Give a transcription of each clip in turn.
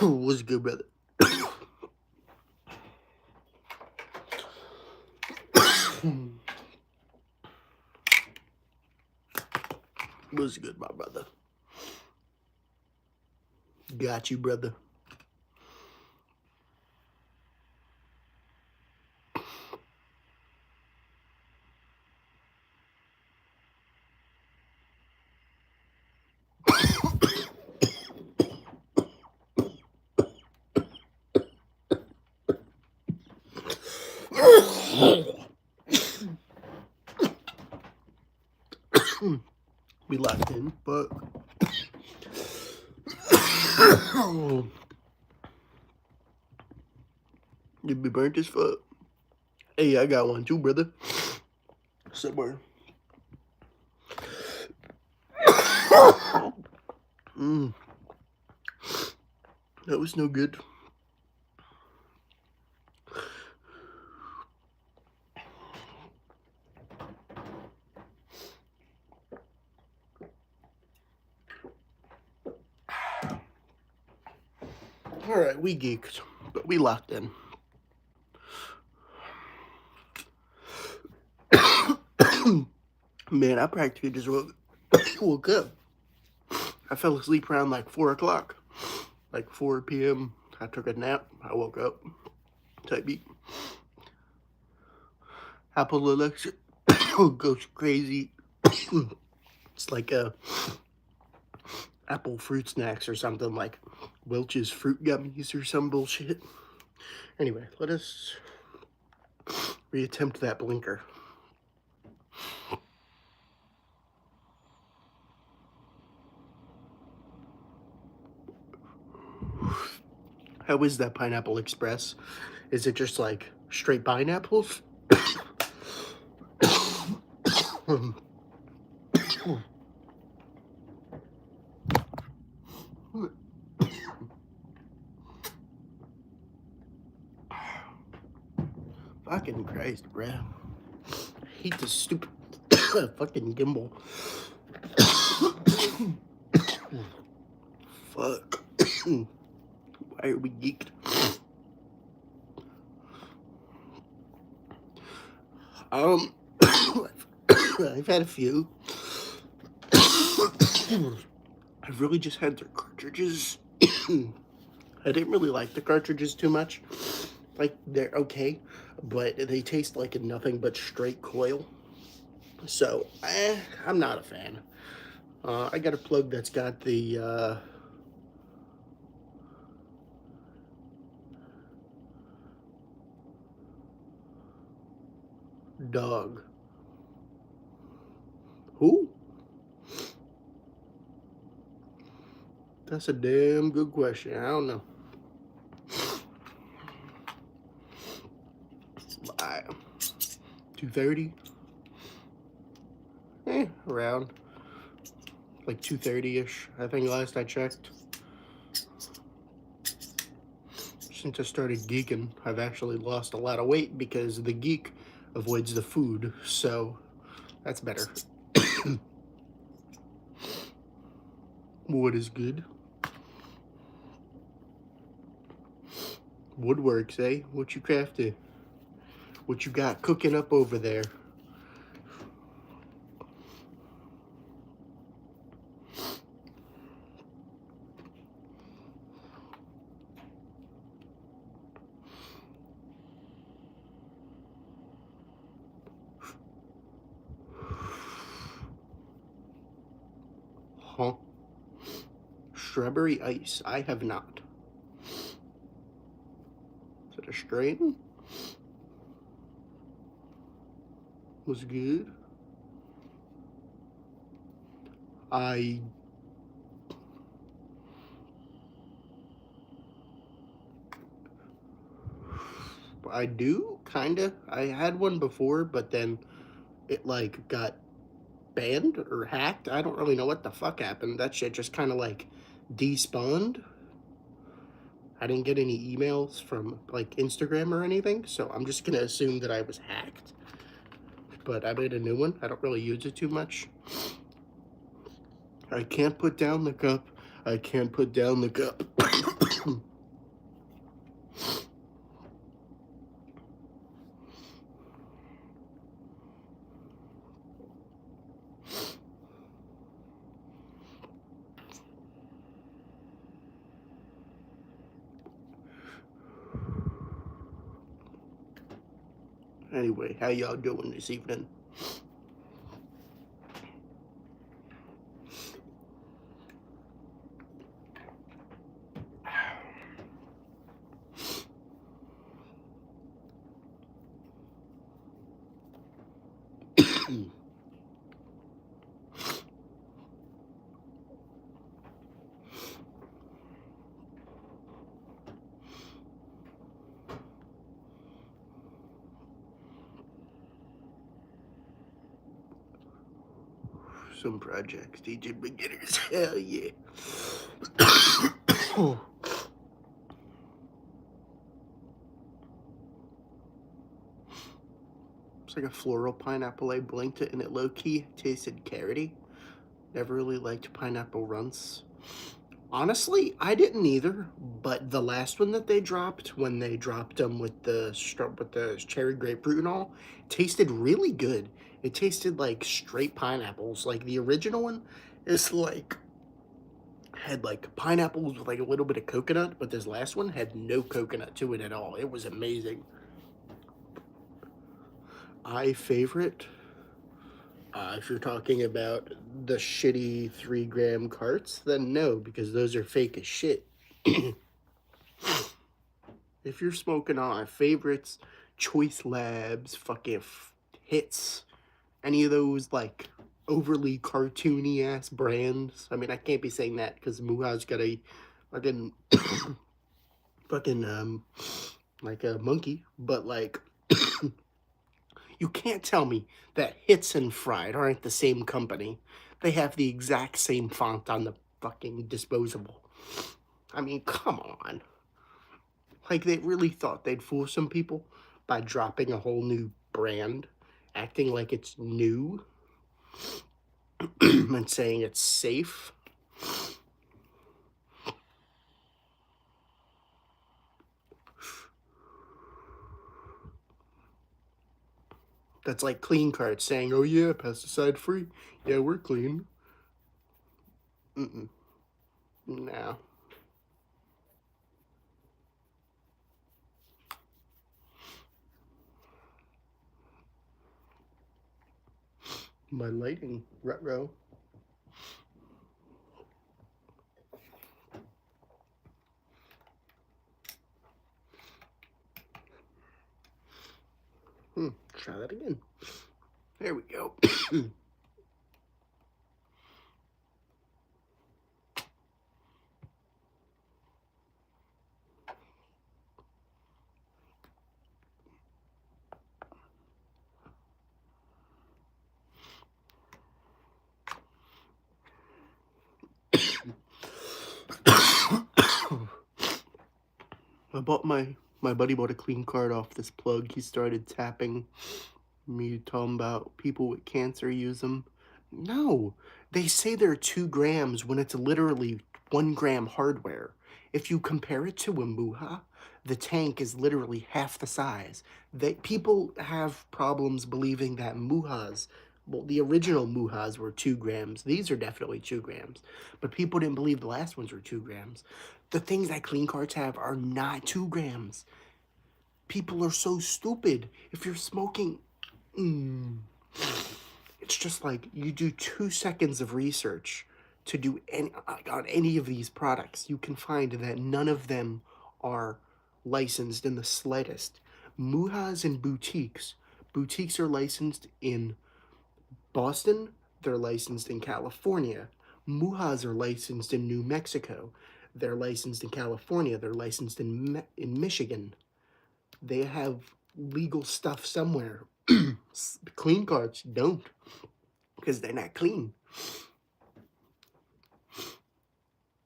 What's good, brother? What's good, my brother? Got you, brother. We locked in, but you be burnt as fuck. Hey, I got one too, brother. Somewhere. That was no good. Alright, we geeked, but we locked in. Man, I practically just woke up. I fell asleep around like 4 o'clock. Like 4 p.m. I took a nap. I woke up. Type beat. Apple Alexa goes crazy. It's like apple fruit snacks or something, like Welch's fruit gummies or some bullshit. Anyway, let us reattempt that blinker. How is that Pineapple Express? Is it just like straight pineapples? Fucking Christ, bruh. I hate this stupid fucking gimbal. Fuck. Why are we geeked? I've had a few. I've really just had their cartridges. I didn't really like the cartridges too much. Like, they're okay, but they taste like nothing but straight coil. So, I'm not a fan. I got a plug that's got the, dog. Who? That's a damn good question. I don't know. 230? Around. Like 230-ish, I think last I checked. Since I started geeking, I've actually lost a lot of weight because the geek avoids the food, so that's better. Wood is good. Woodworks, eh? What you crafted? What you got cooking up over there? Huh? Strawberry ice. I have not. Is it a strain? Was good. I do, kinda. I had one before, but then it, like, got banned or hacked. I don't really know what the fuck happened. That shit just kind of, like, despawned. I didn't get any emails from, like, Instagram or anything, so I'm just gonna assume that I was hacked. But I made a new one. I don't really use it too much. I can't put down the cup. I can't put down the cup. Anyway, how y'all doing this evening? Some projects, DJ Beginners. Hell yeah. It's like a floral pineapple. I blinked it and it low-key tasted carroty. Never really liked pineapple runts. Honestly, I didn't either, but the last one that they dropped, when they dropped them with the cherry grapefruit and all, tasted really good. It tasted like straight pineapples. Like the original one is like had like pineapples with like a little bit of coconut, but this last one had no coconut to it at all. It was amazing. I favorite, if you're talking about the shitty 3 gram carts, then no, because those are fake as shit. If you're smoking on my favorites, Choice Labs, fucking hits, any of those like overly cartoony ass brands. I mean, I can't be saying that because Muha's got a fucking fucking like a monkey, but like you can't tell me that Hits and Fried aren't the same company. They have the exact same font on the fucking disposable. I mean, come on. Like, they really thought they'd fool some people by dropping a whole new brand, acting like it's new, and saying it's safe. That's like Clean Cart saying, oh yeah, pesticide free. Yeah, we're clean. Mm-mm. No. My lighting, retro. Try that again. There we go. I bought my buddy bought a clean card off this plug. He started tapping me, talking about people with cancer use them. No, they say they're 2 grams when it's literally 1 gram hardware. If you compare it to a Muha, the tank is literally half the size. People have problems believing that Muhas, well, the original Muhas were 2 grams. These are definitely 2 grams, but people didn't believe the last ones were 2 grams. The things that clean carts have are not 2 grams. People are so stupid. If you're smoking, it's just like you do 2 seconds of research to do any on any of these products. You can find that none of them are licensed in the slightest. Muhas and boutiques. Boutiques are licensed in Boston. They're licensed in California. Muhas are licensed in New Mexico. They're licensed in California. They're licensed in Michigan. They have legal stuff somewhere. Clean carts don't, because they're not clean.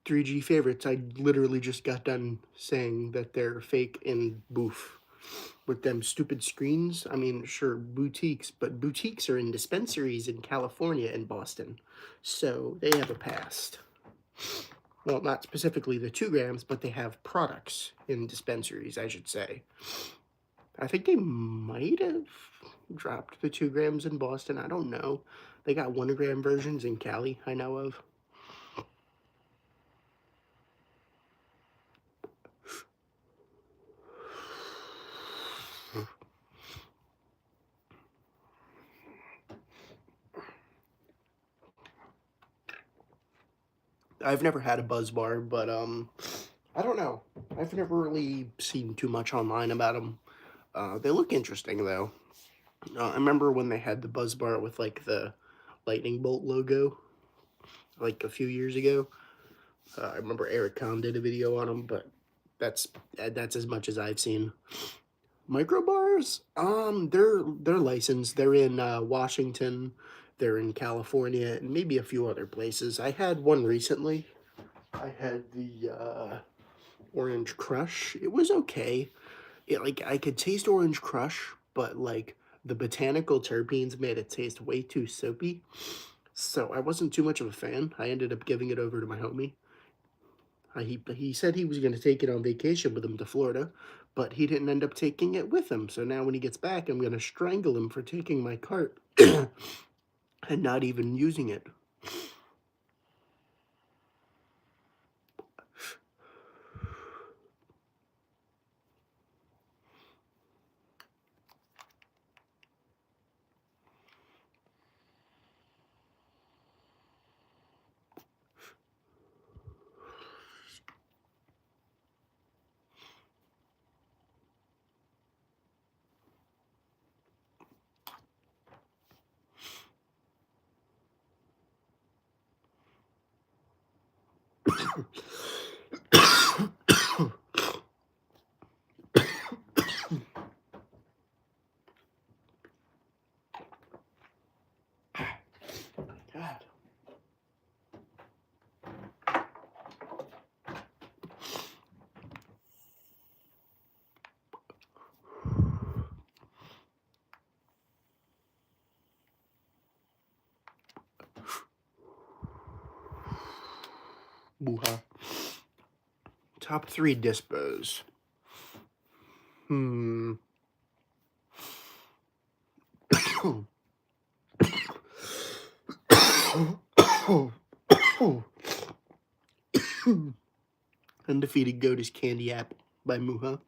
3G favorites, I literally just got done saying that they're fake and boof. With them stupid screens, I mean, sure, boutiques, but boutiques are in dispensaries in California and Boston. So they have a past. Well, not specifically the 2 grams, but they have products in dispensaries, I should say. I think they might have dropped the 2 grams in Boston. I don't know. They got 1 gram versions in Cali, I know of. I've never had a Buzz Bar, but I don't know. I've never really seen too much online about them. They look interesting though. I remember when they had the Buzz Bar with like the lightning bolt logo, like a few years ago. I remember Eric Kahn did a video on them, but that's as much as I've seen. Micro bars, they're licensed. They're in Washington, they're in California, and maybe a few other places. I had one recently. I had the Orange Crush. It was okay. Like I could taste Orange Crush, but like the botanical terpenes made it taste way too soapy. So I wasn't too much of a fan. I ended up giving it over to my homie. He said he was going to take it on vacation with him to Florida, but he didn't end up taking it with him. So now when he gets back, I'm going to strangle him for taking my cart and not even using it. God. Boo-ha. Top 3 dispos. Undefeated Goat is Candy Apple by Muha.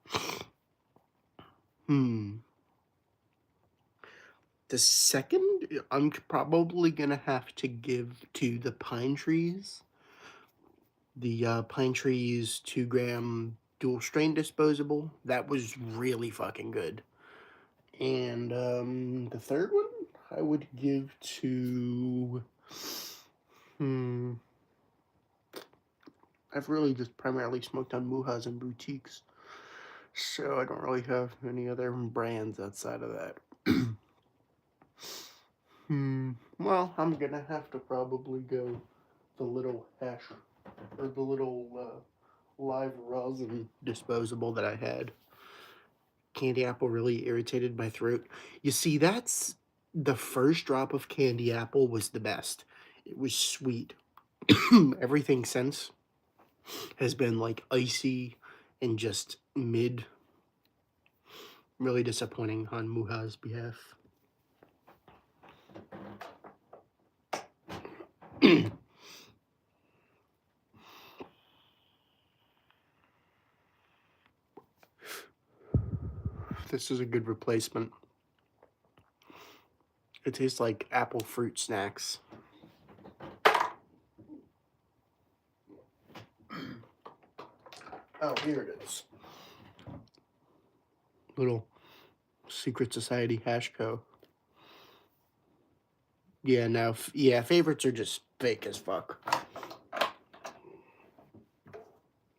The second, I'm probably going to have to give to the Pine Trees. The Pine Trees 2-gram dual strain disposable. That was really fucking good. And the third one, I would give to... I've really just primarily smoked on Muhas and boutiques. So I don't really have any other brands outside of that. Well, I'm gonna have to probably go the little hash, or the little live rosin disposable that I had. Candy apple really irritated my throat. You see, that's the first drop of candy apple was the best. It was sweet. Everything since has been like icy and just mid. Really disappointing on Muha's behalf. This is a good replacement. It tastes like apple fruit snacks. Oh, here it is. Little Secret Society Hashco. Yeah, no, yeah, favorites are just fake as fuck.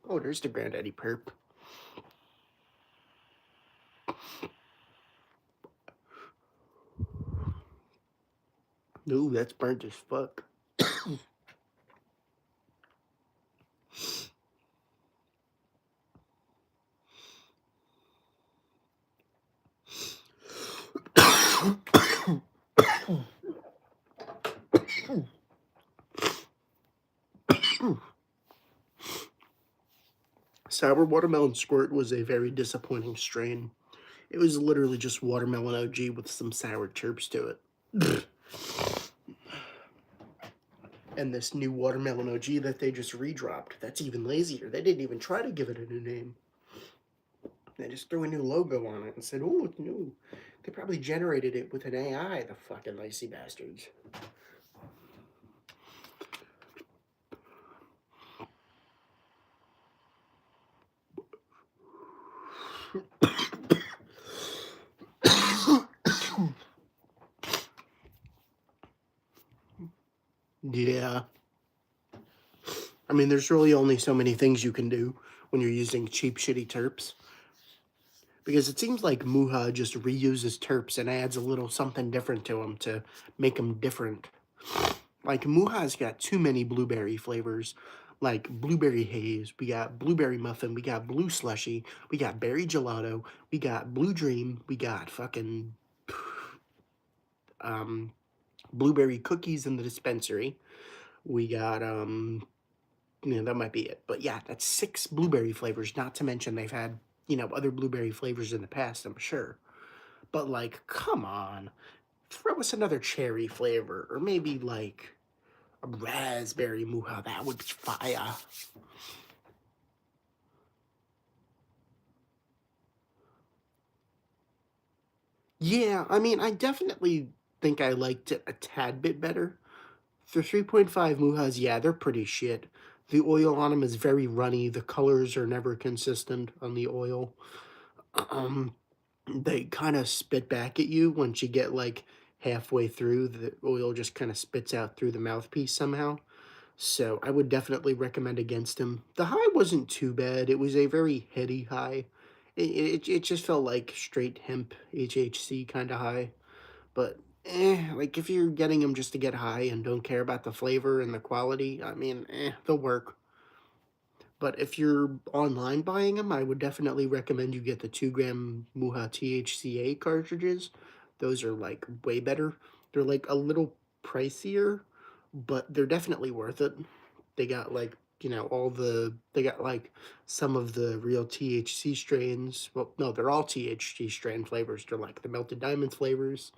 Oh, there's the Granddaddy Perp. Ooh, that's burnt as fuck. Sour Watermelon Squirt was a very disappointing strain. It was literally just watermelon OG with some sour terps to it. And this new Watermelon OG that they just redropped, that's even lazier. They didn't even try to give it a new name. They just threw a new logo on it and said, oh, it's new. They probably generated it with an AI, the fucking icy bastards. Yeah. I mean, there's really only so many things you can do when you're using cheap, shitty terps. Because it seems like Muha just reuses terps and adds a little something different to them to make them different. Like, Muha's got too many blueberry flavors. Like, blueberry haze, we got blueberry muffin, we got blue slushy, we got berry gelato, we got blue dream, we got fucking um, blueberry cookies in the dispensary. We got, that might be it. But yeah, that's 6 blueberry flavors, not to mention they've had, other blueberry flavors in the past, I'm sure. But, like, come on. Throw us another cherry flavor, or maybe, like, a raspberry Muha. That would be fire. Yeah, I mean, I definitely think I liked it a tad bit better. The 3.5 Muhas, yeah, they're pretty shit. The oil on them is very runny. The colors are never consistent on the oil. Um, they kind of spit back at you once you get like halfway through. The oil just kind of spits out through the mouthpiece somehow. So I would definitely recommend against him. The high wasn't too bad. It was a very heady high. It just felt like straight hemp HHC kind of high. But like if you're getting them just to get high and don't care about the flavor and the quality, I mean, they'll work. But if you're online buying them, I would definitely recommend you get the 2 gram Muha THCA cartridges. Those are like way better. They're like a little pricier, but they're definitely worth it. They got like, they got like some of the real THC strains. Well, no, they're all THC strain flavors. They're like the Melted Diamonds flavors,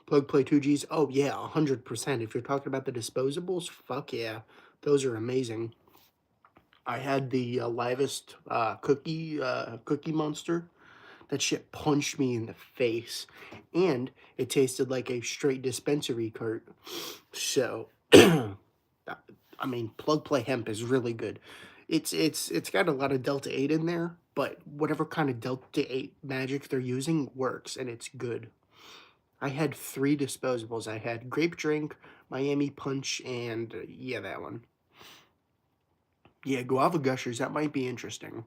Plug Play 2Gs. Oh, yeah, 100%. If you're talking about the disposables, fuck yeah. Those are amazing. I had the livest cookie monster. That shit punched me in the face, and it tasted like a straight dispensary cart. So, I mean, Plug Play Hemp is really good. It's got a lot of Delta 8 in there, but whatever kind of Delta 8 magic they're using works, and it's good. I had 3 disposables. I had Grape Drink, Miami Punch, and yeah, that one. Yeah, Guava Gushers, that might be interesting.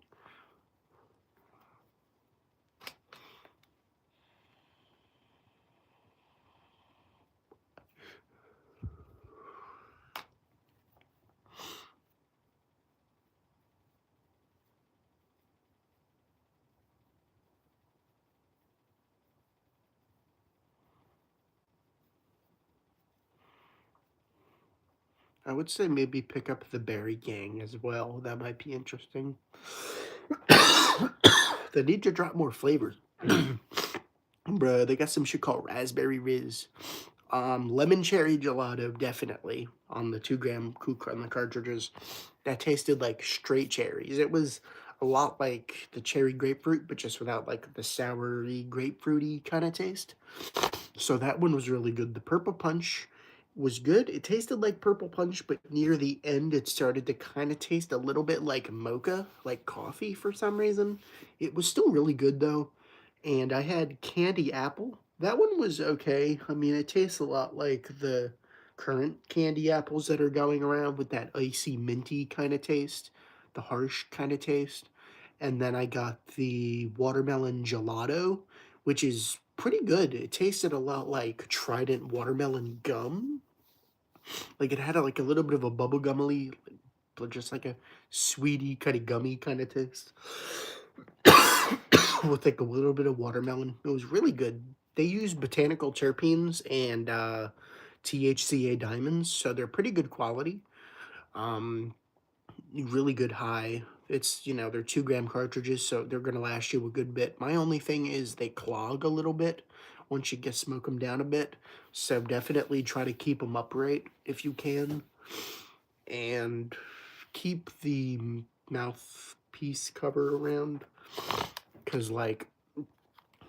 I would say maybe pick up the Berry Gang as well. That might be interesting. They need to drop more flavors. Bruh, they got some shit called Raspberry Riz. Lemon cherry gelato, definitely, on the 2 gram Kook on the cartridges. That tasted like straight cherries. It was a lot like the cherry grapefruit, but just without like the soury grapefruity kind of taste. So that one was really good. The purple punch was good. It tasted like purple punch, but near the end it started to kind of taste a little bit like mocha, like coffee for some reason. It was still really good though. And I had candy apple. That one was okay. I mean, it tastes a lot like the current candy apples that are going around with that icy minty kind of taste, the harsh kind of taste. And then I got the watermelon gelato, which is pretty good. It tasted a lot like Trident watermelon gum. Like it had like a little bit of a bubblegummy, but just like a sweetie kind of gummy kind of taste with like a little bit of watermelon. It was really good. They use botanical terpenes and THCA diamonds, so they're pretty good quality. Um, really good high. It's, they're 2 gram cartridges, so they're going to last you a good bit. My only thing is they clog a little bit once you get smoke them down a bit. So definitely try to keep them upright if you can. And keep the mouthpiece cover around. Because, like,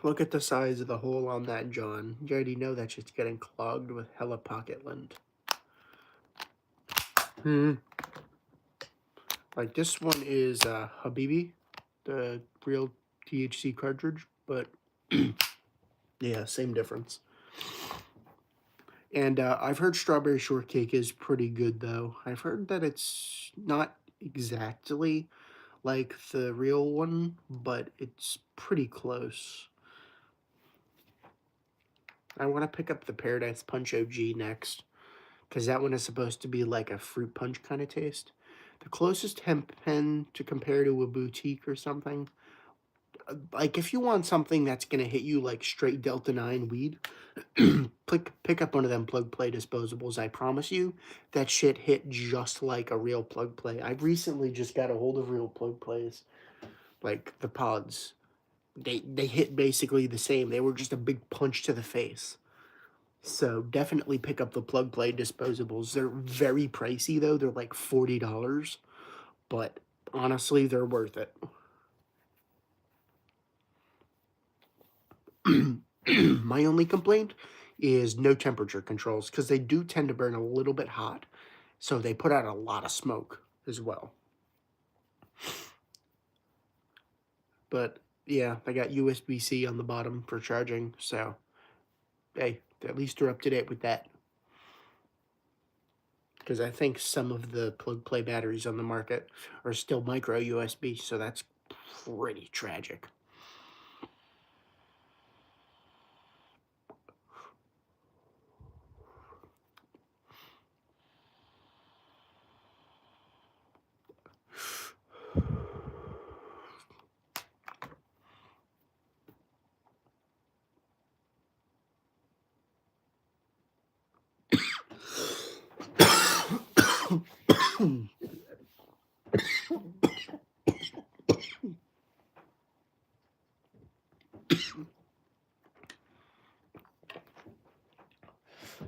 look at the size of the hole on that, John. You already know that shit's getting clogged with hella pocket lint. Like, this one is Habibi. the real THC cartridge, but yeah, same difference. And I've heard strawberry shortcake is pretty good, though. I've heard that it's not exactly like the real one, but it's pretty close. I want to pick up the Paradise Punch OG next, because that one is supposed to be like a fruit punch kind of taste. The closest hemp pen to compare to a boutique or something, like if you want something that's going to hit you like straight Delta 9 weed, pick up one of them plug play disposables. I promise you, that shit hit just like a real plug play. I recently just got a hold of real plug plays, like the pods. They hit basically the same. They were just a big punch to the face. So definitely pick up the plug play disposables. They're very pricey though. They're like $40, but honestly, they're worth it. My only complaint is no temperature controls, because they do tend to burn a little bit hot. So they put out a lot of smoke as well. But yeah, they got USB-C on the bottom for charging. So hey, at least they're up to date with that. Because I think some of the plug play batteries on the market are still micro USB. So that's pretty tragic.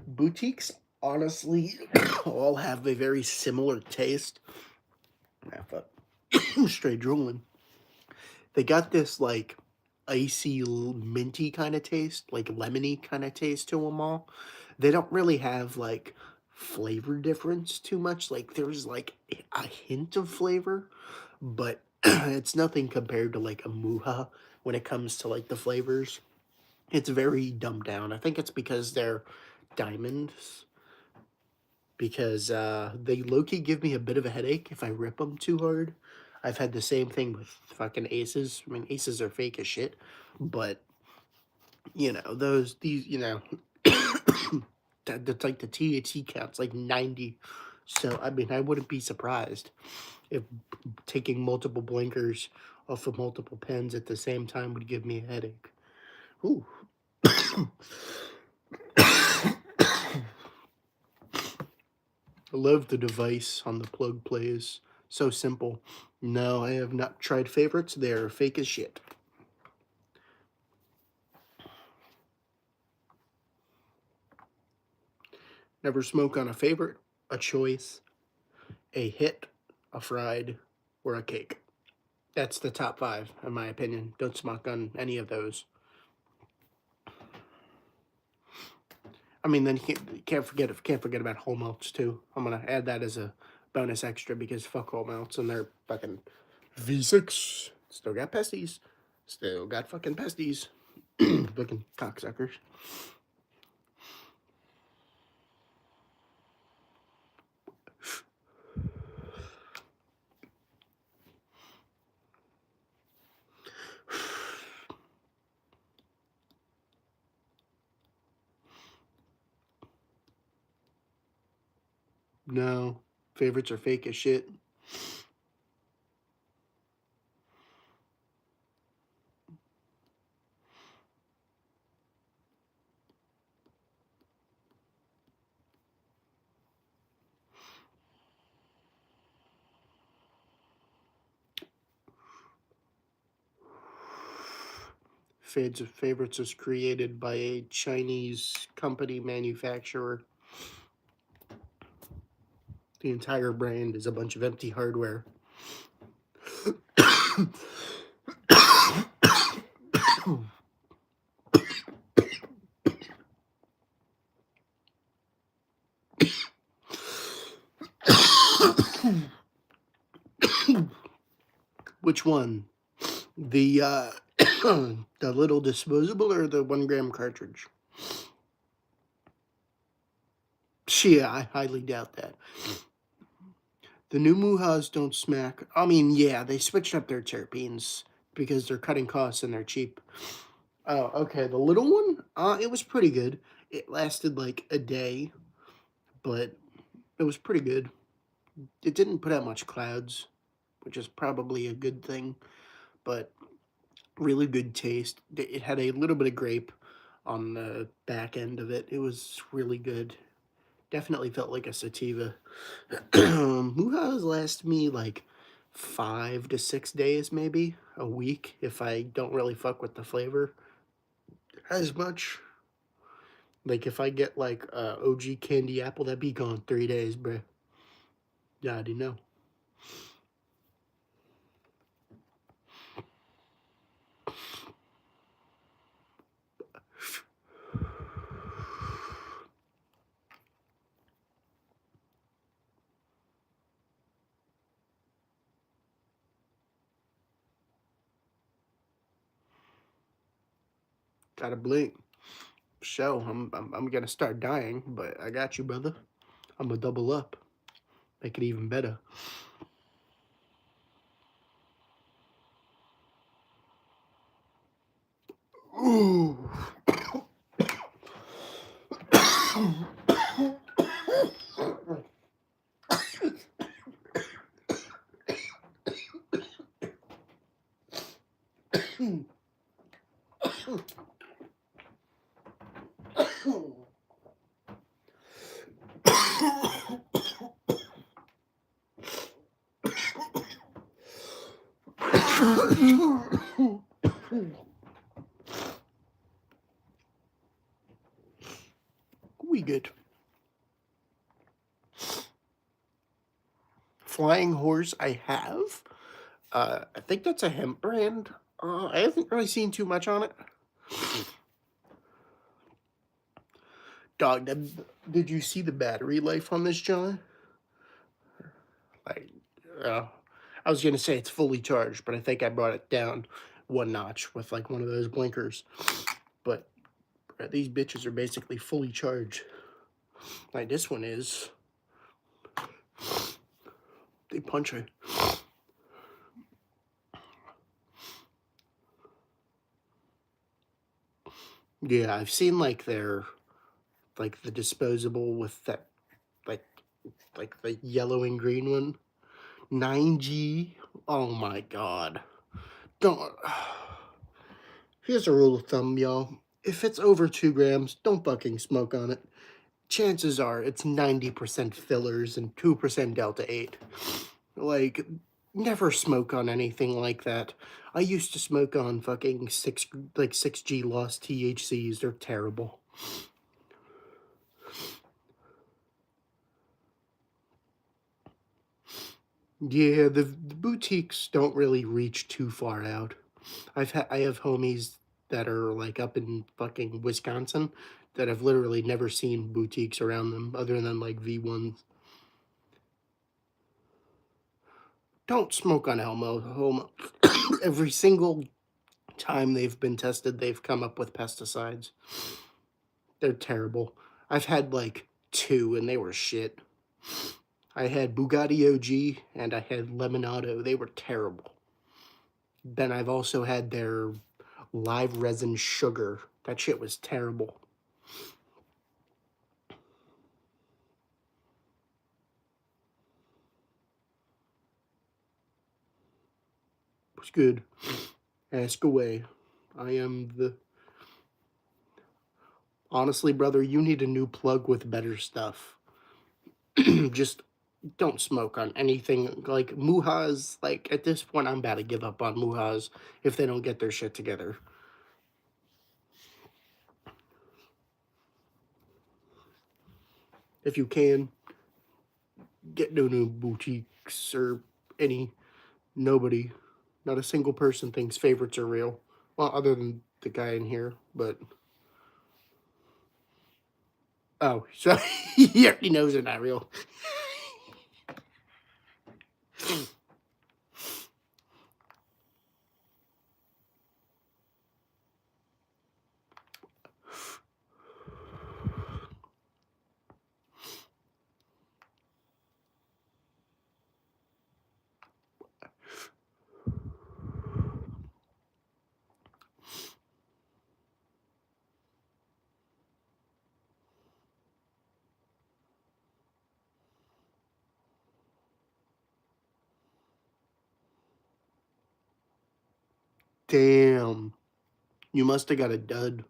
Boutiques honestly all have a very similar taste. Straight drooling. They got this like icy, minty kind of taste, like lemony kind of taste to them all. They don't really have like flavor difference too much. Like there's like a hint of flavor, but it's nothing compared to like a Muha when it comes to like the flavors. It's very dumbed down. I think it's because they're diamonds. Because they low-key give me a bit of a headache if I rip them too hard. I've had the same thing with fucking aces. I mean, aces are fake as shit, but you know that's like the THC count's like 90. So I mean, I wouldn't be surprised if taking multiple blinkers off of multiple pens at the same time would give me a headache. Ooh. I love the device on the plug plays. So simple. No, I have not tried favorites. They're fake as shit. Never smoke on a favorite, a choice, a hit, a fried, or a cake. That's the top 5, in my opinion. Don't smoke on any of those. I mean, then you can't forget about whole melts too. I'm gonna add that as a bonus extra because fuck whole melts and they're fucking V6. Still got pesties. Still got fucking pesties. Fucking cocksuckers. No, favorites are fake as shit. Favorites is created by a Chinese company manufacturer. The entire brand is a bunch of empty hardware. Which one? The the little disposable or the 1 gram cartridge? Yeah, I highly doubt that. The new Muhas don't smack. I mean, yeah, they switched up their terpenes because they're cutting costs and they're cheap. Oh, okay. The little one, it was pretty good. It lasted like a day, but it was pretty good. It didn't put out much clouds, which is probably a good thing, but really good taste. It had a little bit of grape on the back end of it. It was really good. Definitely felt like a sativa. Muha's last me like 5 to 6 days, maybe a week, if I don't really fuck with the flavor as much. Like if I get like OG candy apple, that'd be gone 3 days, bruh. Yeah, I already know. Gotta blink. So I'm gonna start dying, but I got you, brother. I'm gonna double up, make it even better. Ooh. We good. Flying Horse, I have. I think that's a hemp brand. I haven't really seen too much on it. Dog, did you see the battery life on this, John? Like, I was gonna say it's fully charged, but I think I brought it down 1 notch with like one of those blinkers. But these bitches are basically fully charged. Like this one is. They punch it. Yeah, I've seen like their, like the disposable with that, like the yellow and green one. 9G. Oh my god. Don't. Here's a rule of thumb, y'all. If it's over 2 grams, don't fucking smoke on it. Chances are it's 90% fillers and 2% Delta 8. Like, never smoke on anything like that. I used to smoke on fucking 6G lost THCs. They're terrible. Yeah, the boutiques don't really reach too far out. I have homies that are like up in fucking Wisconsin that have literally never seen boutiques around them other than like V1s. Don't smoke on Elmo. Every single time they've been tested, they've come up with pesticides. They're terrible. I've had like 2 and they were shit. I had Bugatti OG and I had Lemonado. They were terrible. Then I've also had their live resin sugar. That shit was terrible. It was good. Ask away. I am the... Honestly, brother, you need a new plug with better stuff. Just don't smoke on anything. Like, Muhas, like, at this point, I'm about to give up on Muhas if they don't get their shit together. If you can, get no new boutiques or any... Nobody, not a single person thinks favorites are real. Well, other than the guy in here, but... Oh, so he already knows they're not real. Damn. You must have got a dud.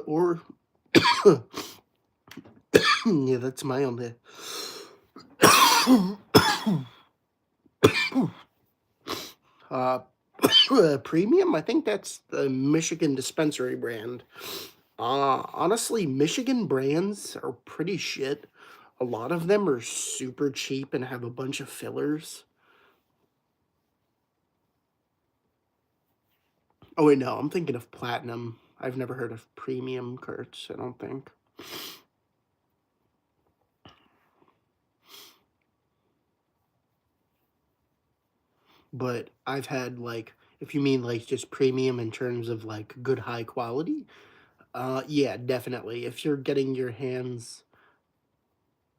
Or, yeah, that's my only. uh, Premium, I think that's the Michigan dispensary brand. Honestly, Michigan brands are pretty shit. A lot of them are super cheap and have a bunch of fillers. Oh wait, no, I'm thinking of Platinum. I've never heard of Premium carts, I don't think. But I've had, like, if you mean like just premium in terms of like good high quality, yeah, definitely. If you're getting your hands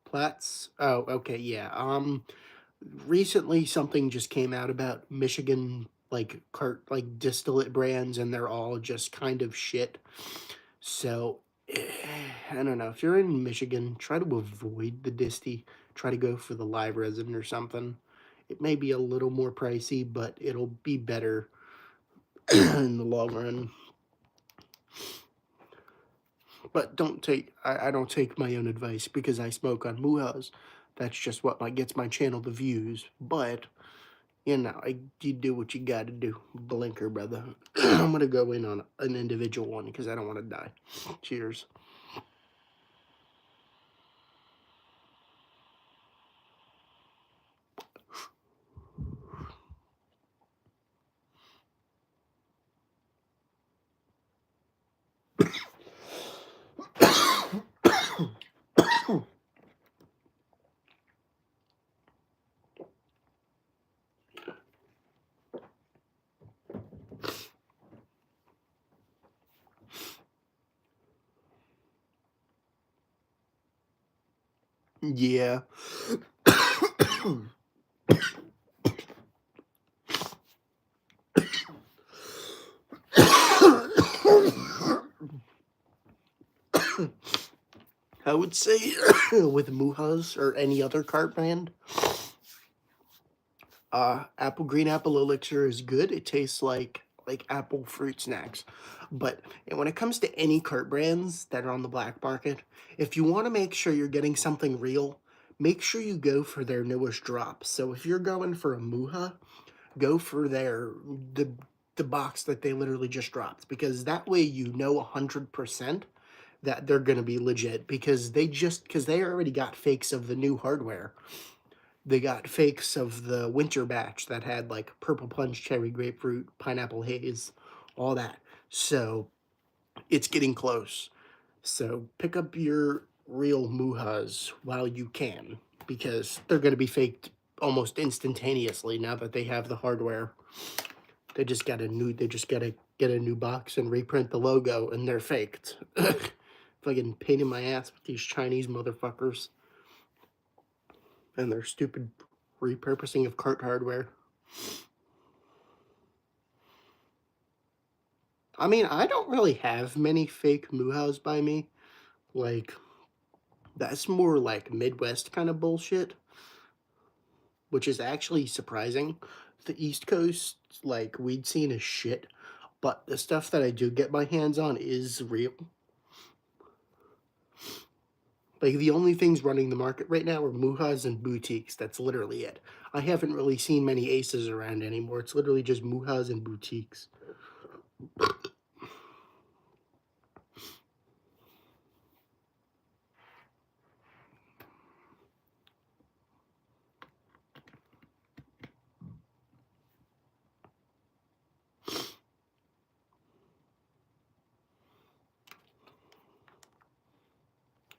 Platts, oh, okay, yeah. Recently something just came out about Michigan like cart like distillate brands, and they're all just kind of shit. So I don't know. If you're in Michigan, try to avoid the disty. Try to go for the live resin or something. It may be a little more pricey, but it'll be better in the long run. But I don't take my own advice because I smoke on Muhas. That's just what gets my channel the views. But you know, you do what you gotta do. Blinker, brother. I'm gonna go in on an individual one because I don't want to die. Cheers. Yeah. I would say with Muhas or any other cart brand, green apple elixir is good. It tastes like apple fruit snacks. But when it comes to any cart brands that are on the black market, if you want to make sure you're getting something real, make sure you go for their newest drops. So if you're going for a Muha, go for the box that they literally just dropped, because that way you know 100% that they're going to be legit, because they already got fakes of the new hardware. They got fakes of the winter batch that had like purple punch, cherry grapefruit, pineapple haze, all that. So it's getting close. So pick up your real Muhas while you can, because they're going to be faked almost instantaneously now that they have the hardware. They just gotta get a new box and reprint the logo, and they're faked. Fucking pain in my ass with these Chinese motherfuckers and their stupid repurposing of cart hardware. I mean, I don't really have many fake Muhaus by me. Like, that's more like Midwest kind of bullshit, which is actually surprising. The East Coast, like, weed scene is shit, but the stuff that I do get my hands on is real. Like, the only things running the market right now are Muhas and boutiques. That's literally it. I haven't really seen many aces around anymore. It's literally just Muhas and boutiques.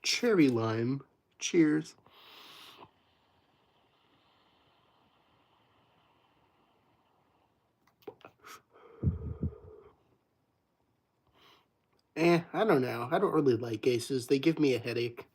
Cherry lime. Cheers. I don't know. I don't really like aces. They give me a headache.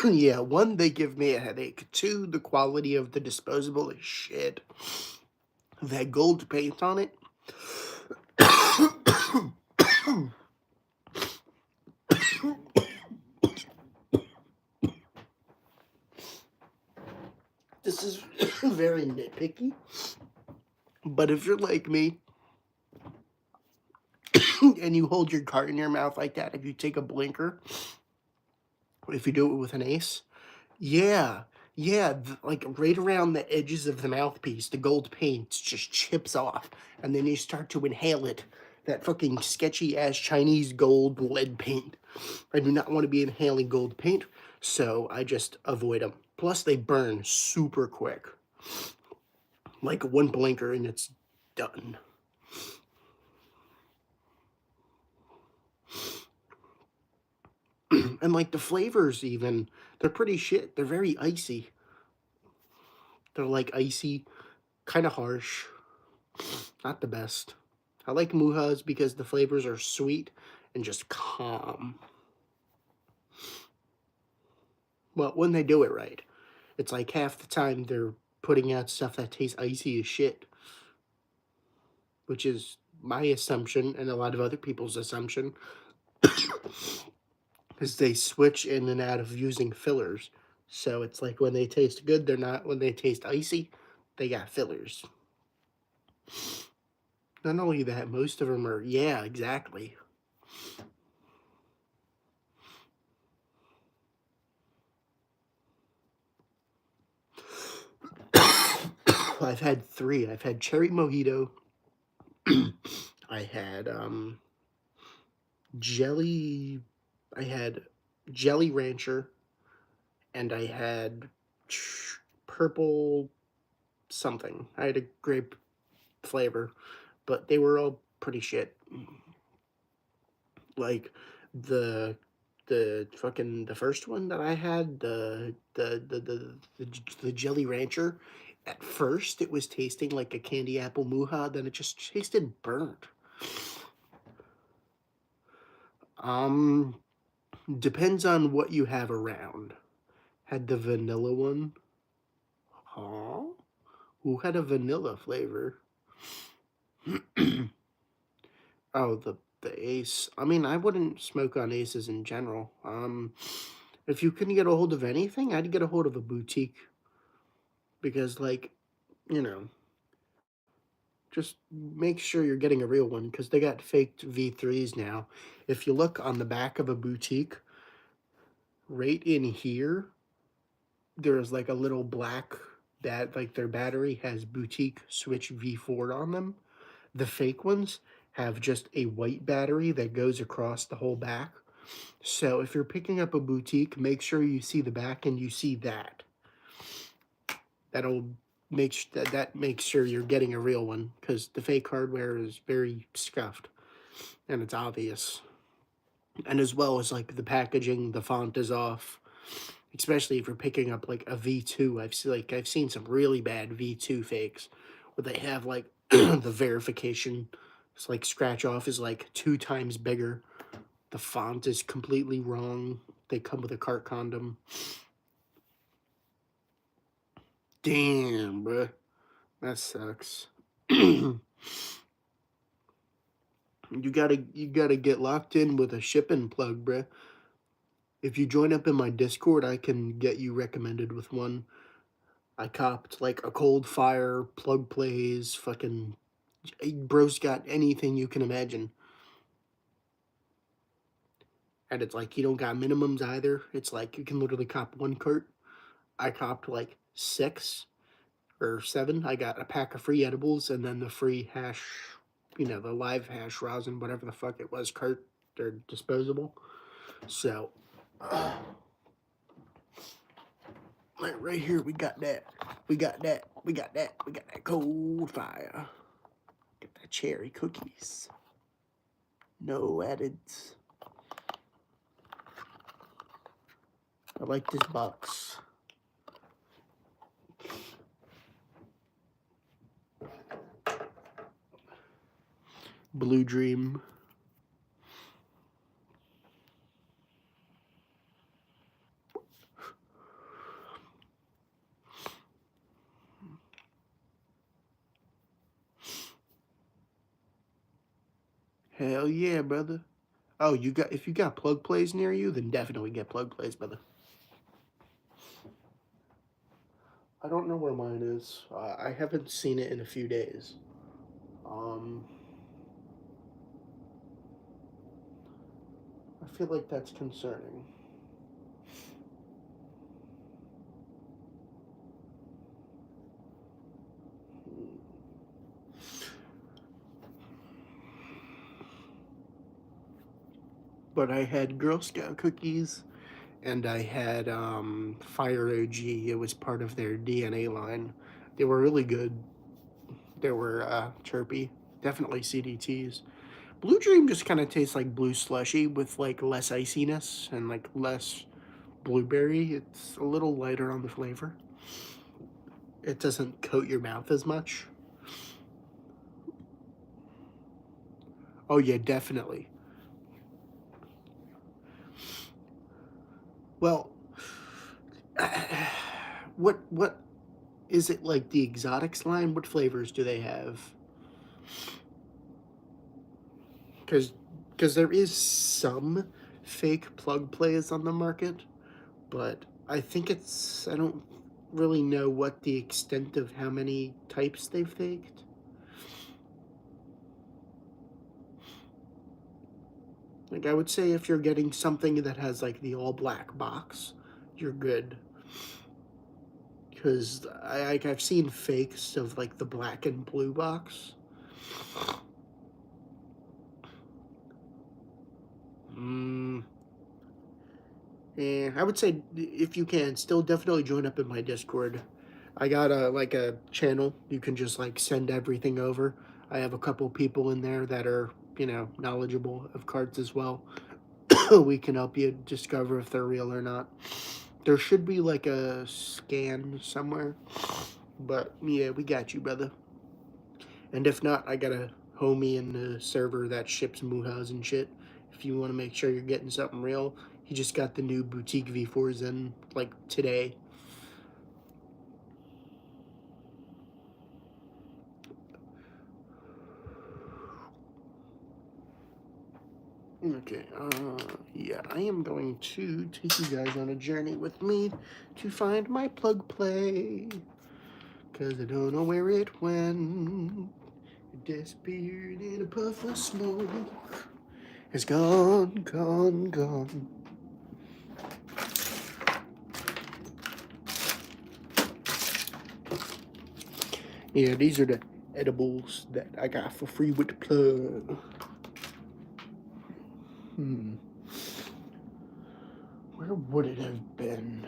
Yeah, one, they give me a headache. Two, the quality of the disposable is shit. That gold paint on it. This is very nitpicky, but if you're like me and you hold your card in your mouth like that, if you take a blinker, if you do it with an ace, yeah, yeah, like right around the edges of the mouthpiece, the gold paint just chips off, and then you start to inhale it. That fucking sketchy ass Chinese gold lead paint. I do not want to be inhaling gold paint, so I just avoid them. Plus, they burn super quick. Like one blinker and it's done. And like the flavors, even, they're pretty shit. They're very icy. They're like icy, kind of harsh. Not the best. I like Muhas because the flavors are sweet and just calm. Well, when they do it right, it's like half the time they're putting out stuff that tastes icy as shit, which is my assumption and a lot of other people's assumption, is they switch in and out of using fillers. So it's like when they taste good, they're not. When they taste icy, they got fillers. Not only that, most of them are, yeah, exactly. I've had three. I've had cherry mojito. I had jelly. I had jelly rancher, and I had purple something. I had a grape flavor, but they were all pretty shit. Like the the first one that I had, the jelly rancher. At first, it was tasting like a candy apple muha. Then it just tasted burnt. Um, Depends on what you have around. Had the vanilla one. Huh? Who had a vanilla flavor? Oh, the Ace. I mean, I wouldn't smoke on Aces in general. If you couldn't get a hold of anything, I'd get a hold of a boutique because, like, you know, just make sure you're getting a real one because they got faked V3s now. If you look on the back of a boutique, right in here, there's like a little black like their battery has boutique switch V4 on them. The fake ones have just a white battery that goes across the whole back. So if you're picking up a boutique, make sure you see the back and you see that. That'll that makes sure you're getting a real one because the fake hardware is very scuffed and it's obvious. And as well as like the packaging, the font is off. Especially if you're picking up like a V2. I've seen some really bad V2 fakes where they have like the verification. It's like scratch off is like 2 times bigger. The font is completely wrong. They come with a cart condom. Damn, bruh. That sucks. You gotta get locked in with a shipping plug, bruh. If you join up in my Discord, I can get you recommended with one. I copped like a cold fire, plug plays, fucking bro's got anything you can imagine. And it's like you don't got minimums either. It's like you can literally cop one cart. I copped like 6 or 7. I got a pack of free edibles and then the free hash, the live hash rosin, whatever the fuck it was, cart or disposable. So, right here, we got that. We got that. We got that. We got that cold fire. Get that cherry cookies. No addeds. I like this box. Blue Dream. Hell yeah, brother. Oh, if you got plug plays near you, then definitely get plug plays, brother. I don't know where mine is. I haven't seen it in a few days. Um, I feel like that's concerning. But I had Girl Scout cookies, and I had Fire OG. It was part of their DNA line. They were really good. They were chirpy. Definitely CDTs. Blue Dream just kind of tastes like blue slushy with like less iciness and like less blueberry. It's a little lighter on the flavor. It doesn't coat your mouth as much. Oh yeah, definitely. Well, what is it like the exotics line? What flavors do they have? Because there is some fake plug plays on the market, but I think I don't really know what the extent of how many types they've faked. Like I would say if you're getting something that has like the all black box, you're good. Because I've seen fakes of like the black and blue box. Mm, I would say if you can, still definitely join up in my Discord. I got a channel you can just like send everything over. I have a couple people in there that are knowledgeable of cards as well. We can help you discover if they're real or not. There should be like a scan somewhere, but yeah, we got you, brother. And if not, I got a homie in the server that ships Muhas and shit. If you want to make sure you're getting something real, he just got the new boutique V4s in like today. Okay, yeah, I am going to take you guys on a journey with me to find my plug play. Cause I don't know where it went. It disappeared in a puff of smoke. It's gone, gone, gone. Yeah, these are the edibles that I got for free with the plug. Where would it have been?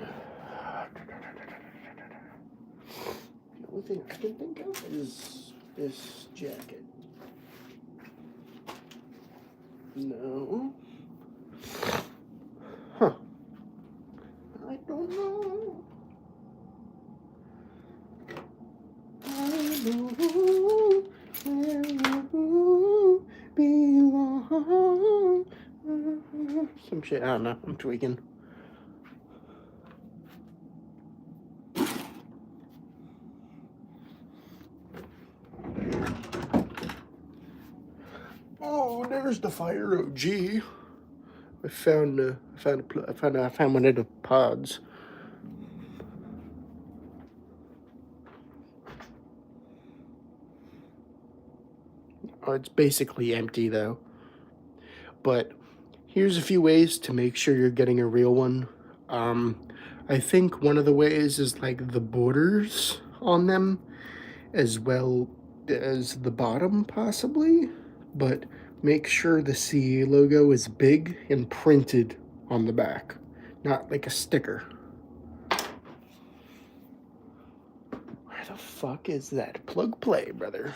The only thing I can think of is this jacket. No. Huh. I don't know. I know where you belong. Some shit, I don't know. I'm tweaking. Oh, there's the Fire OG. I found one of the pods. Oh, it's basically empty though. But here's a few ways to make sure you're getting a real one. I think one of the ways is like the borders on them, as well as the bottom possibly. But make sure the CA logo is big and printed on the back, not like a sticker. Where the fuck is that plug play, brother?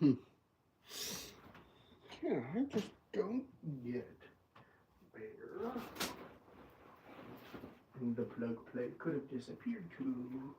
Hmm. Yeah, I just don't get where the plug plate could have disappeared to.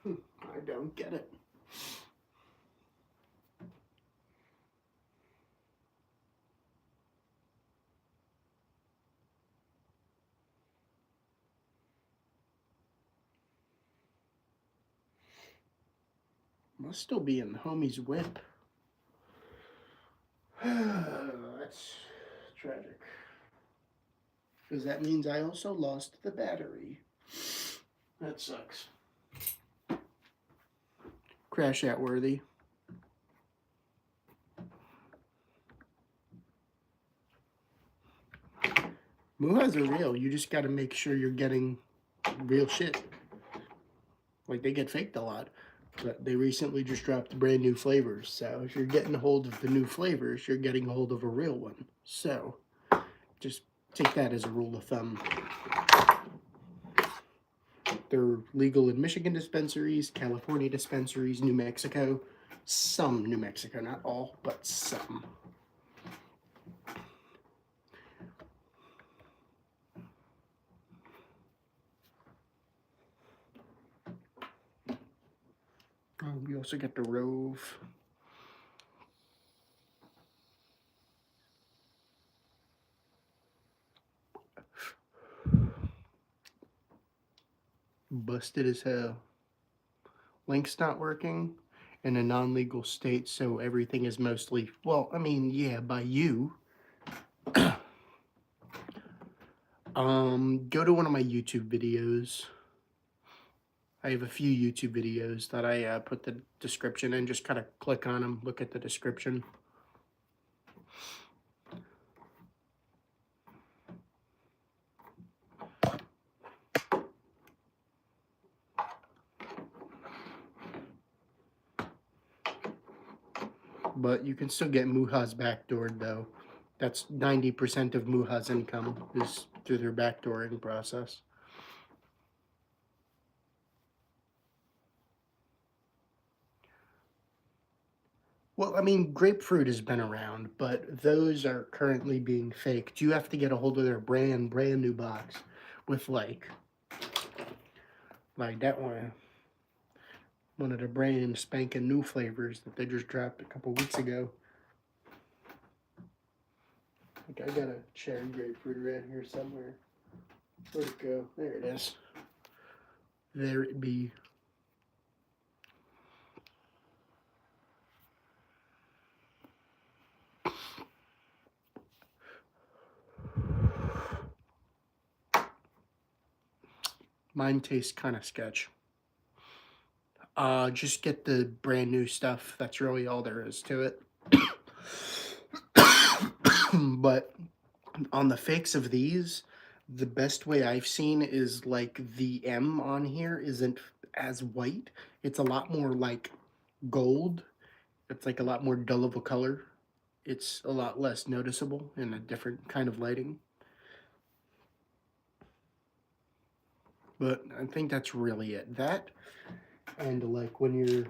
I don't get it. Must still be in the homie's whip. That's tragic. Because that means I also lost the battery. That sucks. Crash out worthy. Muhas are real. You just got to make sure you're getting real shit. Like, they get faked a lot. But they recently just dropped brand new flavors. So if you're getting a hold of the new flavors, you're getting a hold of a real one. So just take that as a rule of thumb. They're legal in Michigan dispensaries, California dispensaries, New Mexico. Some New Mexico, not all, but some. We also get the Rove. Busted as hell. Link's not working in a non-legal state, so everything is mostly, well, I mean, yeah, by you. Go to one of my YouTube videos. I have a few YouTube videos that I put the description in. Just kind of click on them, look at the description. But you can still get Muha's backdoored, though. That's 90% of Muha's income is through their backdooring process. Well, I mean, grapefruit has been around, but those are currently being faked. You have to get a hold of their brand new box with like that one of the brand spanking new flavors that they just dropped a couple weeks ago. Like, I got a cherry grapefruit around here somewhere. Where'd it go? There it is. There it be. Mine tastes kind of sketch. Just get the brand new stuff. That's really all there is to it. But on the fakes of these, the best way I've seen is like the M on here isn't as white. It's a lot more like gold. It's like a lot more dull of a color. It's a lot less noticeable in a different kind of lighting. But I think that's really it. That, and like when you're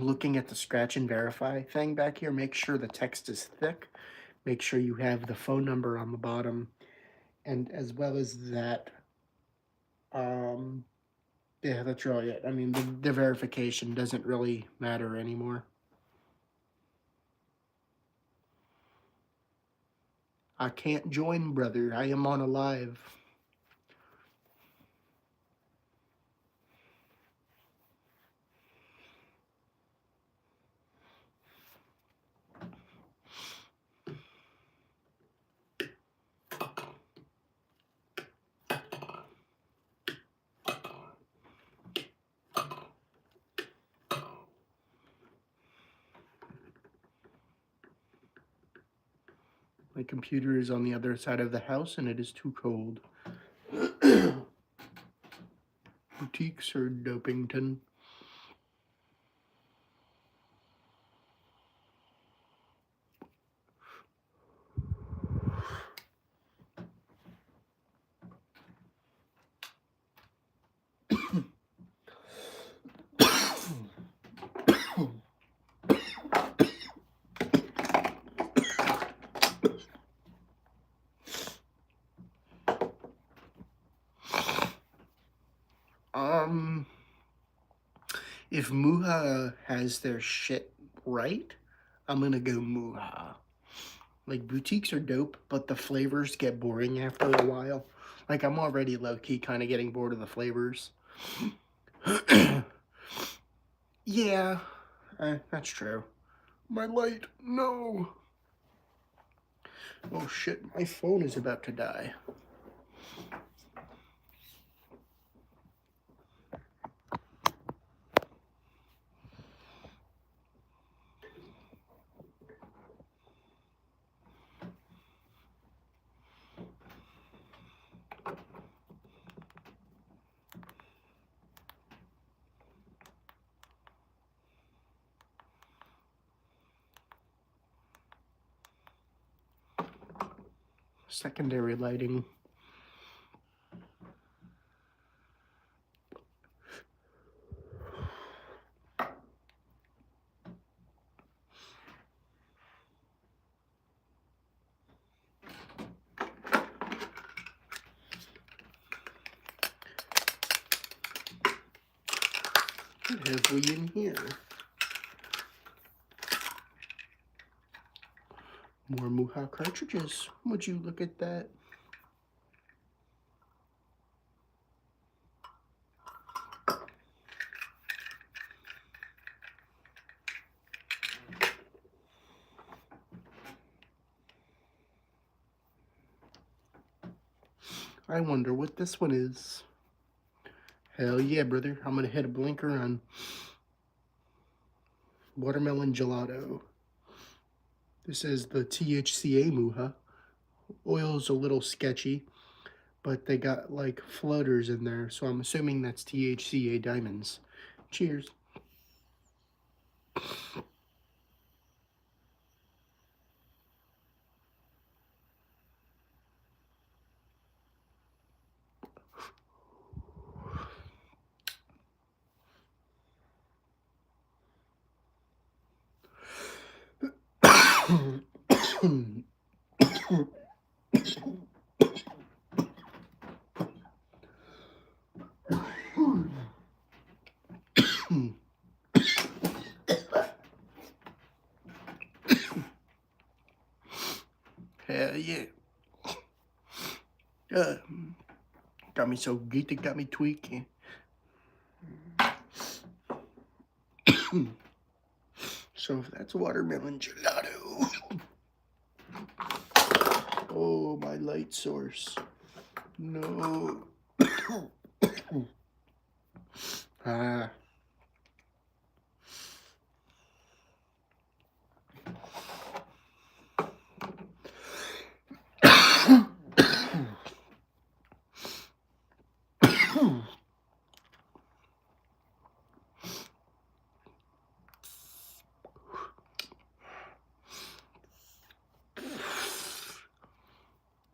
looking at the scratch and verify thing back here, make sure the text is thick. Make sure you have the phone number on the bottom. And as well as that, yeah, that's really it. I mean, the verification doesn't really matter anymore. I can't join, brother. I am on a live. My computer is on the other side of the house and it is too cold. Boutiques or Dopington? If Muha has their shit right, I'm gonna go Muha. Like, boutiques are dope, but the flavors get boring after a while. Like, I'm already low-key kind of getting bored of the flavors. Yeah, that's true. My light, no. Oh shit, my phone is about to die. Secondary lighting. What have we in here? More Muha cartridges. Would you look at that? I wonder what this one is. Hell yeah, brother. I'm gonna hit a blinker on watermelon gelato. This is the THCA Muha. Oil's a little sketchy, but they got like floaters in there, so I'm assuming that's THCA diamonds. Cheers. Hell yeah. Got me so geeked, it got me tweaking. So if that's watermelon gelato. Oh, my light source. No. Ah.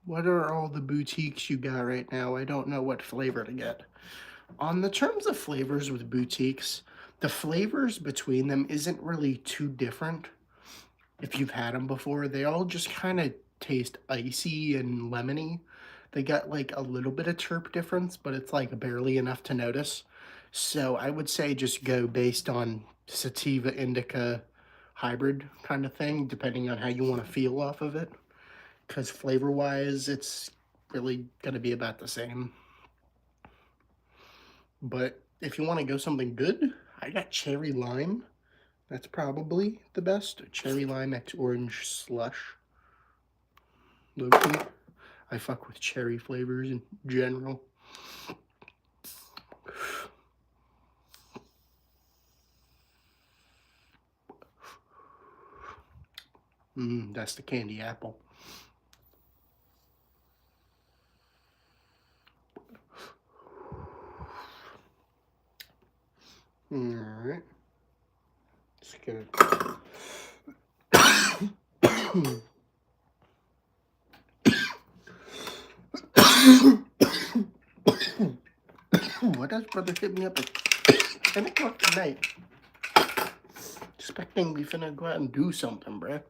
What are all the boutiques you got right now? I don't know what flavor to get. On the terms of flavors with boutiques, the flavors between them isn't really too different. If you've had them before, they all just kind of taste icy and lemony. They got like a little bit of terp difference, but it's like barely enough to notice. So I would say just go based on sativa indica hybrid kind of thing, depending on how you want to feel off of it. Because flavor-wise, it's really going to be about the same. But if you want to go something good, I got cherry lime. That's probably the best. Cherry lime X orange slush. Low-key. I fuck with cherry flavors in general. That's the candy apple. Alright. Let's get it. Why does brother hit me up at 10 o'clock at night? Expecting we finna go out and do something, bruh.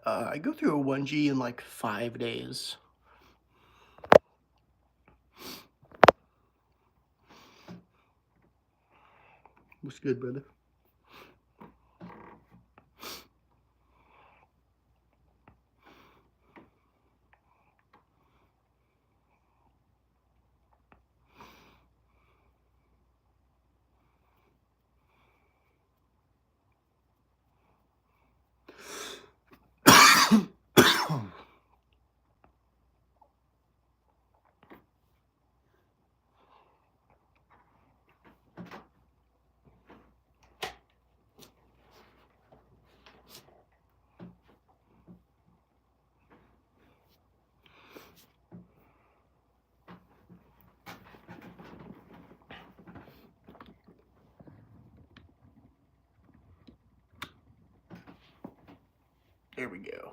I go through a 1G in like 5 days. What's good, brother? There we go.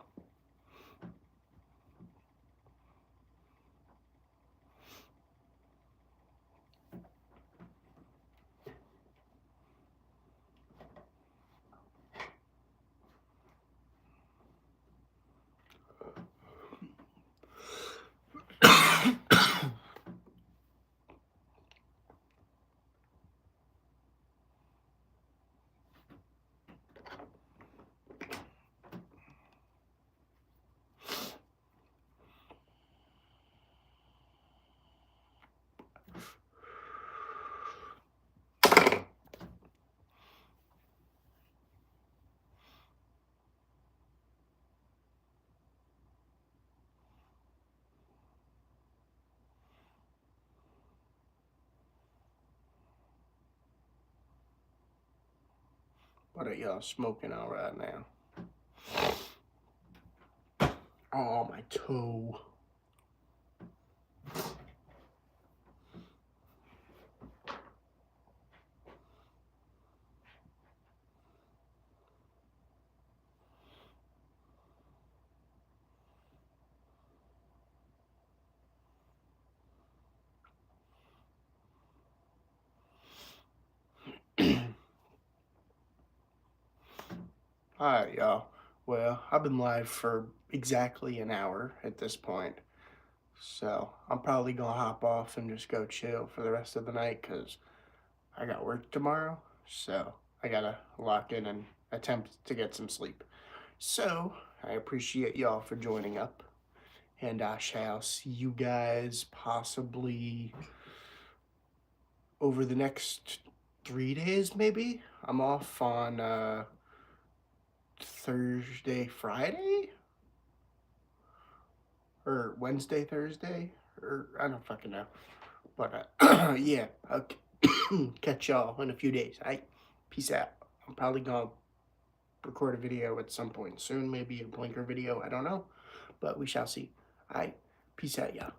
What are y'all smoking on right now? Oh, my toe. Alright, y'all. Well, I've been live for exactly an hour at this point. So, I'm probably gonna hop off and just go chill for the rest of the night because I got work tomorrow. So, I gotta lock in and attempt to get some sleep. So, I appreciate y'all for joining up. And I shall see you guys possibly over the next 3 days, maybe. I'm off on Thursday, Friday? Or Wednesday, Thursday? Or I don't fucking know. But yeah, I'll catch y'all in a few days. Peace out. I'm probably gonna record a video at some point soon, maybe a blinker video, I don't know. But we shall see. Peace out, y'all.